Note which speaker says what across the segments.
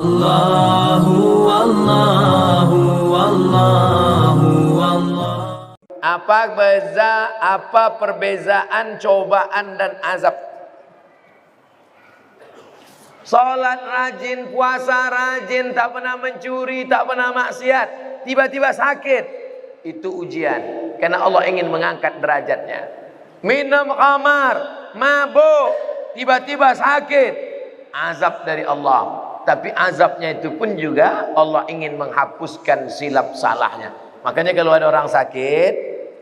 Speaker 1: Allahu Allahu Allahu Allah.
Speaker 2: Apa perbezaan cobaan dan azab? Salat rajin, puasa rajin, tak pernah mencuri, tak pernah maksiat, tiba-tiba sakit, itu ujian, karena Allah ingin mengangkat derajatnya. Minum khamar, mabuk, tiba-tiba sakit, azab dari Allah. Tapi azabnya itu pun juga Allah ingin menghapuskan silap salahnya. Makanya kalau ada orang sakit,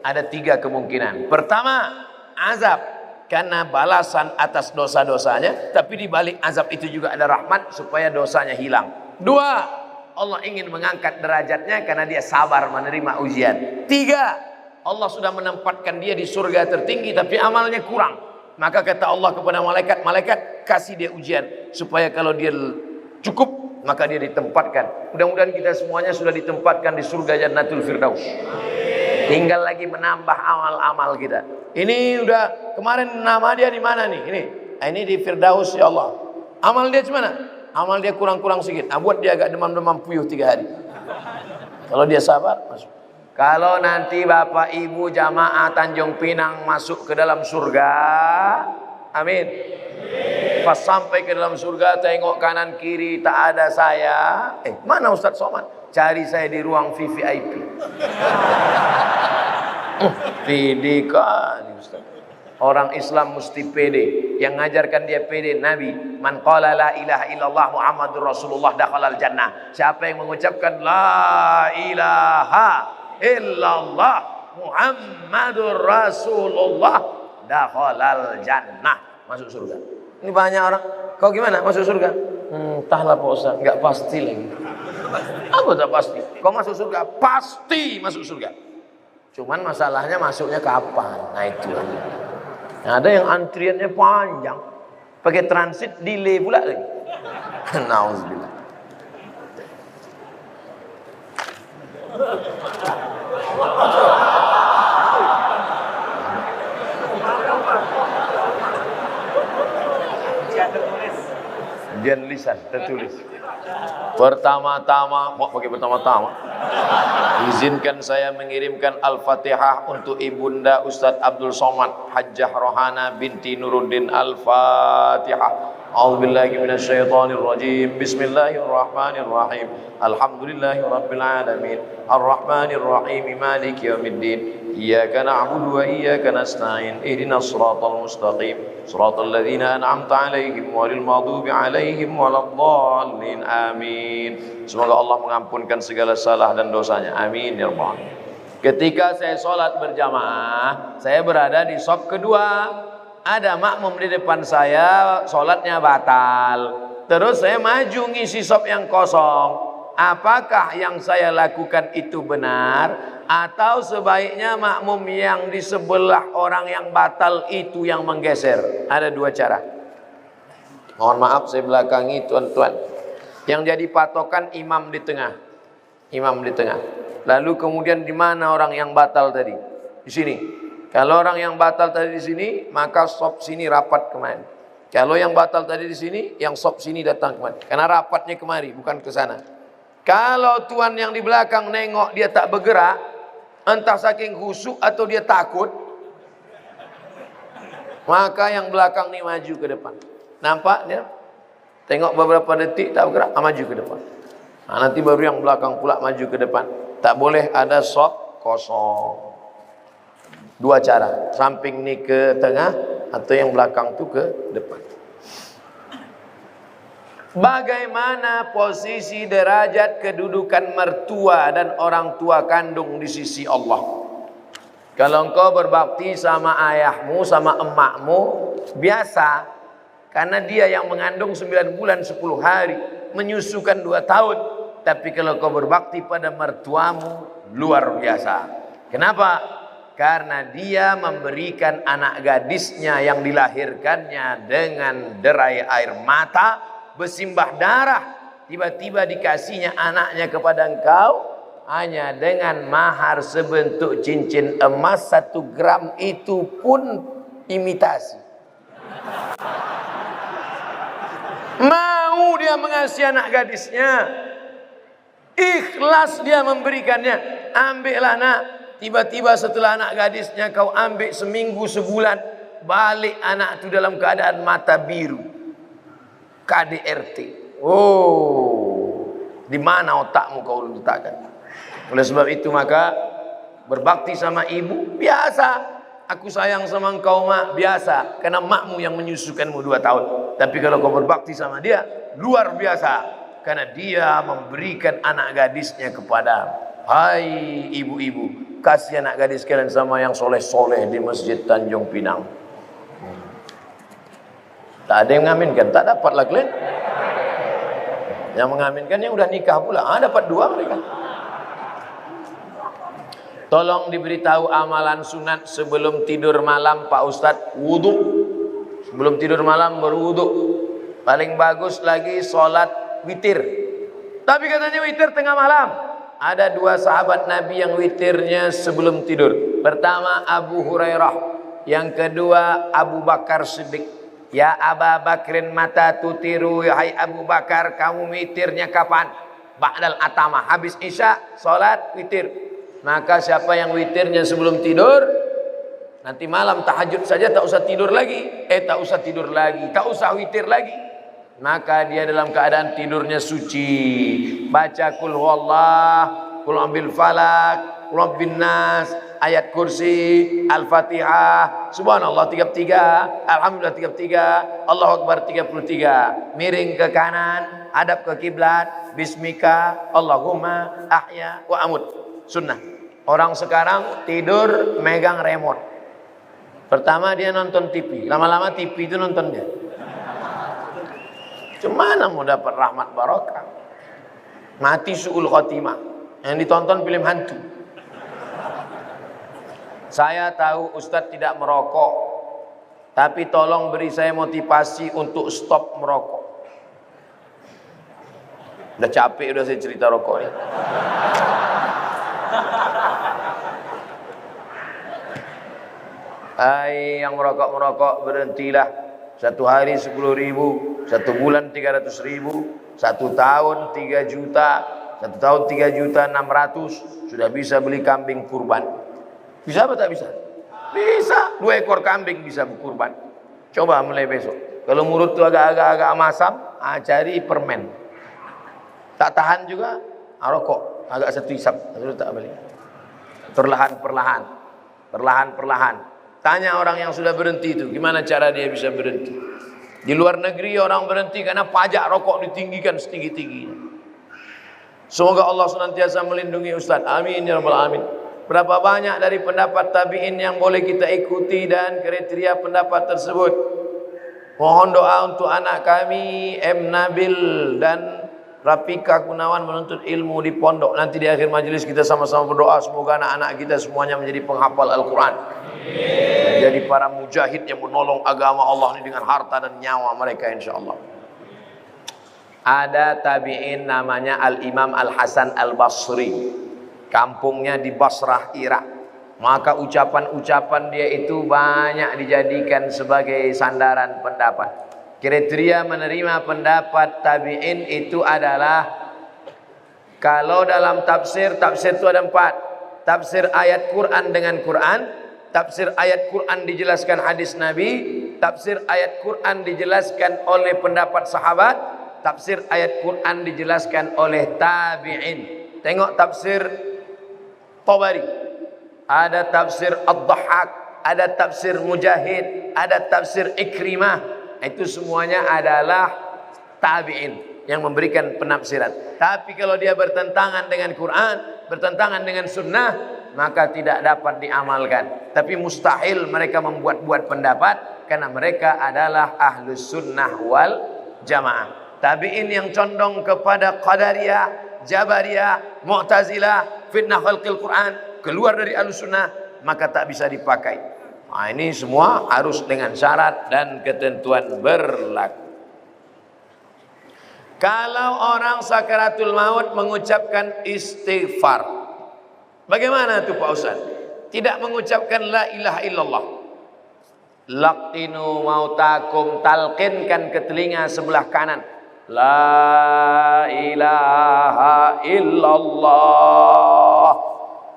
Speaker 2: ada 3 kemungkinan. Pertama, azab karena balasan atas dosa-dosanya, tapi di balik azab itu juga ada rahmat supaya dosanya hilang. 2, Allah ingin mengangkat derajatnya karena dia sabar menerima ujian. 3, Allah sudah menempatkan dia di surga tertinggi tapi amalnya kurang. Maka kata Allah kepada malaikat, malaikat kasih dia ujian supaya kalau dia cukup maka dia ditempatkan. Mudah-mudahan kita semuanya sudah ditempatkan di surga Jannatul Firdaus. Tinggal lagi menambah amal-amal kita. Ini udah kemarin nama dia di mana nih? Ini di Firdaus ya Allah. Amal dia gimana? Amal dia kurang-kurang sedikit. Buat dia agak demam-demam puyuh 3 hari. Kalau dia sabar, masuk. Kalau nanti Bapak Ibu jamaah Tanjung Pinang masuk ke dalam surga, amin. Pas sampai ke dalam surga, tengok kanan kiri tak ada saya. Mana Ustaz Somad? Cari saya di ruang VVIP. Pede kali Ustaz. Orang Islam mesti pede. Yang ngajarkan dia pede Nabi. Man qala la ilaha illallah Muhammadur Rasulullah dakhalal jannah. Siapa yang mengucapkan la ilaha illallah Muhammadur Rasulullah dakhalal jannah. Masuk surga. Ini banyak orang, kau gimana masuk surga? Entahlah Pak Ustaz, enggak pasti lagi. Apa tak pasti? Kau masuk surga, pasti masuk surga. Cuman masalahnya masuknya kapan? Nah itu lagi. Nah, ada yang antriannya panjang, pakai transit delay pula lagi. Nauzubillah. Ujian lisan tertulis. Pertama-tama, mau pakai pertama-tama. Izinkan saya mengirimkan Al-Fatihah untuk Ibunda Ustadz Abdul Somad Hajjah Rohana binti Nuruddin. Al-Fatihah. A'udzubillahi minasyaitonirrajim. Bismillahirrahmanirrahim. Alhamdulillahirabbil alamin. Arrahmanirrahim. Maliki yaumiddin. Iyyaka na'budu wa iyyaka nasta'in. Ihdinas siratal mustaqim. Siratal ladzina an'amta 'alaihim ghairil maghdubi 'alaihim waladdallin. Amin. Semoga Allah mengampunkan segala salah dan dosanya. Amin ya rabbal alamin. Ketika saya sholat berjamaah, saya berada di shaf kedua. Ada makmum di depan saya, sholatnya batal. Terus saya maju ngisi shaf yang kosong. Apakah yang saya lakukan itu benar? Atau sebaiknya makmum yang di sebelah orang yang batal itu yang menggeser? Ada 2 cara. Mohon maaf saya belakangi tuan-tuan. Yang jadi patokan imam di tengah. Imam di tengah. Lalu kemudian di mana orang yang batal tadi? Di sini. Kalau orang yang batal tadi di sini, maka shaf sini rapat kemari. Kalau yang batal tadi di sini, yang shaf sini datang kemari. Karena rapatnya kemari, bukan ke sana. Kalau tuan yang di belakang nengok dia tak bergerak, entah saking khusyuk atau dia takut, maka yang belakang ni maju ke depan. Nampak dia? Tengok beberapa detik tak bergerak, maju ke depan. Nanti baru yang belakang pula maju ke depan. Tak boleh ada shaf kosong. 2 cara, samping ni ke tengah atau yang belakang tu ke depan. Bagaimana posisi derajat kedudukan mertua dan orang tua kandung di sisi Allah? Kalau engkau berbakti sama ayahmu, sama emakmu, biasa. Karena dia yang mengandung 9 bulan 10 hari, menyusukan 2 tahun. Tapi kalau kau berbakti pada mertuamu, luar biasa. Kenapa? Karena dia memberikan anak gadisnya yang dilahirkannya dengan derai air mata, bersimbah darah, tiba-tiba dikasihnya anaknya kepada engkau hanya dengan mahar sebentuk cincin emas 1 gram, itu pun imitasi. Mau mau dia mengasihi anak gadisnya, ikhlas dia memberikannya, ambillah nak. Tiba-tiba setelah anak gadisnya kau ambil seminggu sebulan, balik anak itu dalam keadaan mata biru, KDRT. Oh, di mana otakmu kau letakkan? Oleh sebab itu maka berbakti sama ibu biasa. Aku sayang sama engkau mak, biasa, karena makmu yang menyusukanmu 2 tahun. Tapi kalau kau berbakti sama dia, luar biasa, karena dia memberikan anak gadisnya kepada. Hai ibu-ibu, kasih anak gadis kalian sama yang soleh-soleh di Masjid Tanjung Pinang. Tak ada yang mengaminkan, tak dapat lah kalian. Yang mengaminkan yang udah nikah pula, dapat 2 mereka. Tolong diberitahu amalan sunat sebelum tidur malam Pak Ustadz. Wudhu. Sebelum tidur malam berwudhu. Paling bagus lagi sholat witir. Tapi katanya witir tengah malam. Ada 2 sahabat Nabi yang witirnya sebelum tidur. Pertama Abu Hurairah. Yang kedua Abu Bakar Siddiq. Ya Aba Bakrin mata tutiru. Hai Abu Bakar, kamu witirnya kapan? Ba'dal atama. Habis isya sholat witir. Maka siapa yang witirnya sebelum tidur, nanti malam tahajud saja tak usah tidur lagi. Tak usah tidur lagi, tak usah witir lagi. Maka dia dalam keadaan tidurnya suci. Baca kul huwallah, kul ambil falak, kul rabbin nas, ayat kursi, al-fatihah, subhanallah 33, alhamdulillah 33, Allahu akbar 33. Miring ke kanan, hadap ke kiblat, bismika, Allahumma ahya wa amut. Sunnah. Orang sekarang tidur megang remote. Pertama dia nonton TV, lama-lama TV itu nonton dia. Cemana mau dapat rahmat barokah? Mati su'ul khotimah. Yang ditonton film hantu. Saya tahu Ustadz tidak merokok, tapi tolong beri saya motivasi untuk stop merokok. Udah capek udah saya cerita rokok ini. Hai yang merokok berhentilah. 1 hari 10.000, 1 bulan 300.000, 1 tahun 3 juta, 1 tahun 3.600.000 sudah bisa beli kambing kurban. Bisa apa tak bisa? Bisa. 2 ekor kambing bisa berkurban. Coba mulai besok. Kalau mulut tu agak-agak masam, cari permen. Tak tahan juga, rokok. Agak 1 isap, terus tak beli. Perlahan-perlahan. Tanya orang yang sudah berhenti itu, gimana cara dia bisa berhenti? Di luar negeri orang berhenti karena pajak rokok ditinggikan setinggi-tingginya. Semoga Allah senantiasa melindungi Ustaz. Amin ya rabbal alamin. Berapa banyak dari pendapat tabi'in yang boleh kita ikuti dan kriteria pendapat tersebut? Mohon doa untuk anak kami M. Nabil dan Rafika Gunawan menuntut ilmu di pondok. Nanti di akhir majelis kita sama-sama berdoa semoga anak-anak kita semuanya menjadi penghafal Al-Quran. Jadi para mujahid yang menolong agama Allah ini dengan harta dan nyawa mereka insyaAllah. Ada tabi'in namanya Al-Imam Al-Hasan Al-Basri. Kampungnya di Basrah, Irak. Maka ucapan-ucapan dia itu banyak dijadikan sebagai sandaran pendapat. Kriteria menerima pendapat tabi'in itu adalah, kalau dalam tafsir itu ada 4. Tafsir ayat Quran dengan Quran, tafsir ayat Quran dijelaskan hadis Nabi, tafsir ayat Quran dijelaskan oleh pendapat sahabat, tafsir ayat Quran dijelaskan oleh tabi'in. Tengok tafsir Tabari, ada tafsir Ad-Dhahhak, ada tafsir Mujahid, ada tafsir Ikrimah. Itu semuanya adalah tabi'in yang memberikan penafsiran. Tapi kalau dia bertentangan dengan Quran, bertentangan dengan sunnah, maka tidak dapat diamalkan. Tapi mustahil mereka membuat-buat pendapat, karena mereka adalah ahlus sunnah wal jamaah. Tabi'in yang condong kepada Qadariyah, Jabariyah, Mu'tazilah, fitnah khalqil Quran, keluar dari ahlus sunnah, maka tak bisa dipakai. Nah, ini semua harus dengan syarat dan ketentuan berlaku. Kalau orang sakaratul maut mengucapkan istighfar, bagaimana tuh Pak Ustaz? Tidak mengucapkan la ilaha illallah. Laqinu mautakum, talqinkan ke telinga sebelah kanan. La ilaha illallah.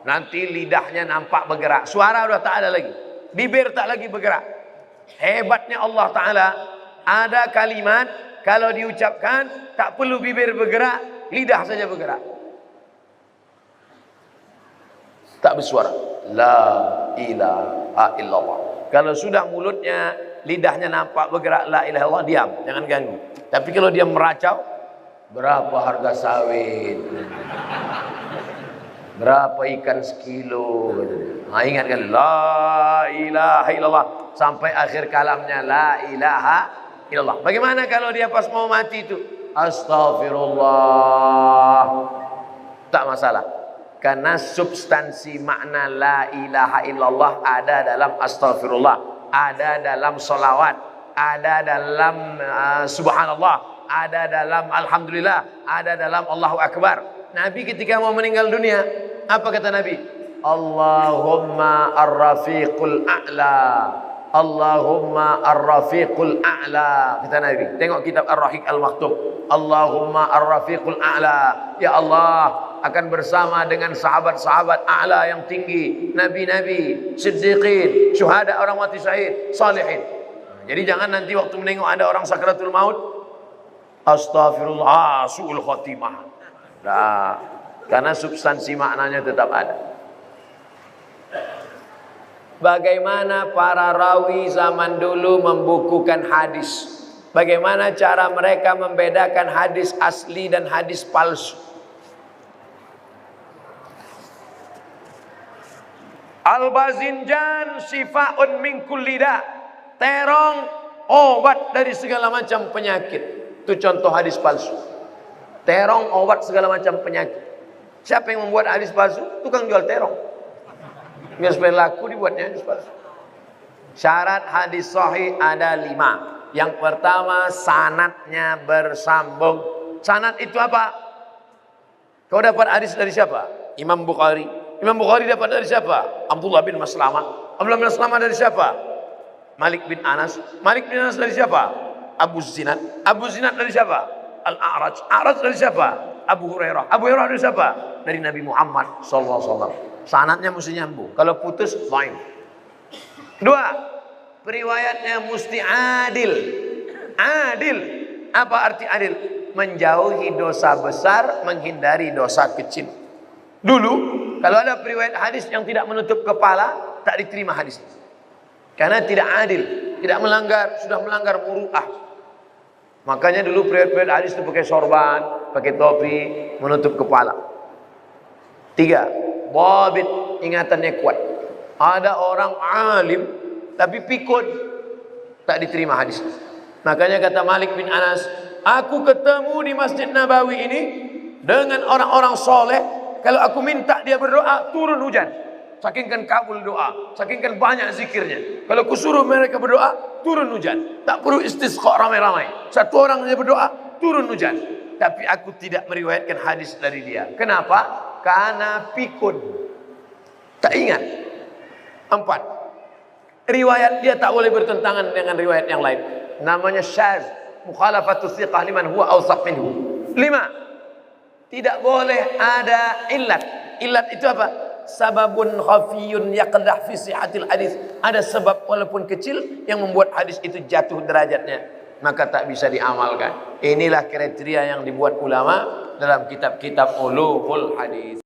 Speaker 2: Nanti lidahnya nampak bergerak. Suara udah tak ada lagi. Bibir tak lagi bergerak. Hebatnya Allah Ta'ala. Ada kalimat, kalau diucapkan, tak perlu bibir bergerak, lidah saja bergerak. Tak bersuara. La ilaha illallah. Kalau sudah mulutnya, lidahnya nampak bergerak, la ilaha illallah, diam. Jangan ganggu. Tapi kalau dia meracau, berapa harga sawit? Berapa ikan sekilo? Nah, ingatkan la ilaha illallah sampai akhir kalamnya la ilaha illallah. Bagaimana kalau dia pas mau mati itu? Astaghfirullah. Tak masalah. Karena substansi makna la ilaha illallah ada dalam astaghfirullah, ada dalam salawat, ada dalam subhanallah, ada dalam alhamdulillah, ada dalam Allahu Akbar. Nabi ketika mau meninggal dunia, apa kata Nabi? Allahumma ar-rafiqul a'la. Allahumma ar-rafiqul a'la. Kata Nabi. Tengok kitab Ar-Rahiq Al-Maktum. Allahumma ar-rafiqul a'la. Ya Allah, akan bersama dengan sahabat-sahabat a'la yang tinggi. Nabi-nabi, siddiqin, syuhada, orang mati syahid, salihin. Jadi jangan nanti waktu menengok ada orang sakratul maut, astaghfirullah, su'ul khotimah. Nah, karena substansi maknanya tetap ada. Bagaimana para rawi zaman dulu membukukan hadis? Bagaimana cara mereka membedakan hadis asli dan hadis palsu? Al-bazinjan syifaun min kulli da. Terong obat dari segala macam penyakit. Itu contoh hadis palsu. Terong obat segala macam penyakit. Siapa yang membuat hadis palsu? Tukang jual terong. Biar supaya laku dibuatnya hadis palsu. Syarat hadis sahih ada 5. Yang pertama, sanadnya bersambung. Sanad itu apa? Kau dapat hadis dari siapa? Imam Bukhari. Imam Bukhari dapat dari siapa? Abdullah bin Maslamah. Abdullah bin Maslamah dari siapa? Malik bin Anas. Malik bin Anas dari siapa? Abu Zinad. Abu Zinad dari siapa? Al-A'raj. A'raj dari siapa? Abu Hurairah. Abu Hurairah dari siapa? Dari Nabi Muhammad SAW. Sanadnya mesti nyambung. Kalau putus, lain. 2. Periwayatnya mesti adil. Adil. Apa arti adil? Menjauhi dosa besar, menghindari dosa kecil. Dulu, kalau ada periwayat hadis yang tidak menutup kepala, tak diterima hadis. Karena tidak adil, tidak melanggar, sudah melanggar muru'ah. Makanya dulu periwayat hadis itu pakai sorban, pakai topi, menutup kepala. 3. Babit, ingatannya kuat. Ada orang alim tapi pikun, tak diterima hadis. Makanya kata Malik bin Anas, aku ketemu di Masjid Nabawi ini dengan orang-orang soleh. Kalau aku minta dia berdoa, turun hujan. Sakingkan kabul doa, sakingkan banyak zikirnya. Kalau aku suruh mereka berdoa, turun hujan. Tak perlu istisqa ramai-ramai. Satu orang saja berdoa, turun hujan. Tapi aku tidak meriwayatkan hadis dari dia. Kenapa? Karena pikun. Tak ingat. 4. Riwayat dia tak boleh bertentangan dengan riwayat yang lain. Namanya syaz. Mukhalafatus thiqah liman huwa awsaq minhu. 5. Tidak boleh ada illat. Illat itu apa? Sababun khafiyun yaqdah fi sihatil hadis. Ada sebab walaupun kecil yang membuat hadis itu jatuh derajatnya, maka tak bisa diamalkan. Inilah kriteria yang dibuat ulama dalam kitab-kitab ulumul hadis.